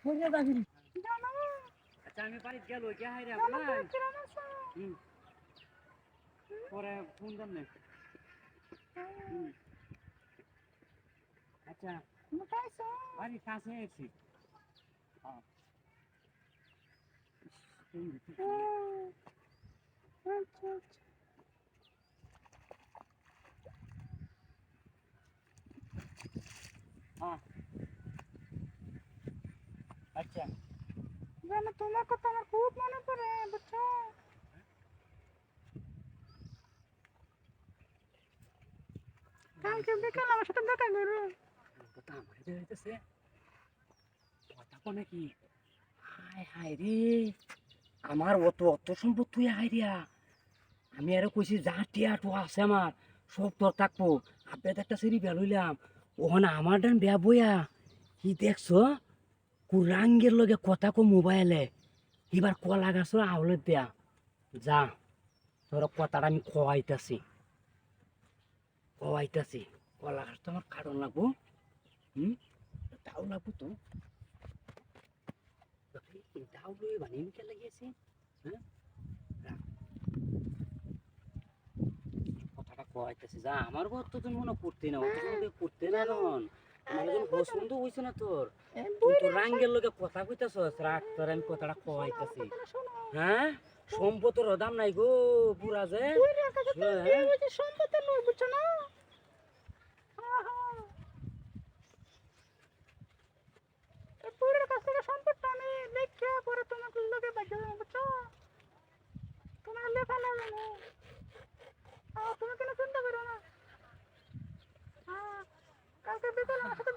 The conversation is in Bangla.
বুঝে যাবি জানো আচ্ছা আমি বাড়ি গেল কে হাই রে জানো আপনার তো কিরম আছো পরে ফোন দেন না আচ্ছা মোটাইছো বাড়ি কাছে এসেছি আচ্ছা আচ্ছা হ্যাঁ আচ্ছা জানো তোমার কথা আমার খুব মনে পড়ে বুঝছো কালকে বিকাল আমার সাথে দেখা করো কথা আমার হইতেছে কথা কোনে কি হাই হাই রে আমার অত অত সম্পদ তুই হাই রিয়া আমি আরো কইছি যা টিয়া তো আছে আমার সব তোর থাকবো আপনি তো একটা সিঁড়ি বের হইলাম ওখানে আমার ডান বেয়া বইয়া কি দেখছো কুরাঙ্গের লগে কথা কো মোবাইলে এবার কলা গাছ আউলে দেয়া যা তোর কথাটা আমি খোয়াইতাছি কলা গাছ তো আমার কারণ লাগবো তাও লাগবো তো তাও লই বানিয়ে কে লাগিয়েছি হ্যাঁ কথাটা খোয়াইতাছি যা আমার ঘর তো তুমি মনে করতে না অত সময় করতে না নন আমার একজন পছন্দ হইছে না তোর তুই তো রাঙ্গের লগে কথা কইতাছস রাখ তোর আমি কথাটা খোয়াইতাছি হ্যাঁ সম্পদের দাম নাই গো বুড়া যে সম্পত্তি নয় বুঝছো না পুরের কাছ থেকে সম্পদটা আমি দেখে পরে তোমাকে লোকে বাকি বুঝছো তোমার লেখা না জানো তুমি কেন চিন্তা করো না কালকে বিকেলে আমার সাথে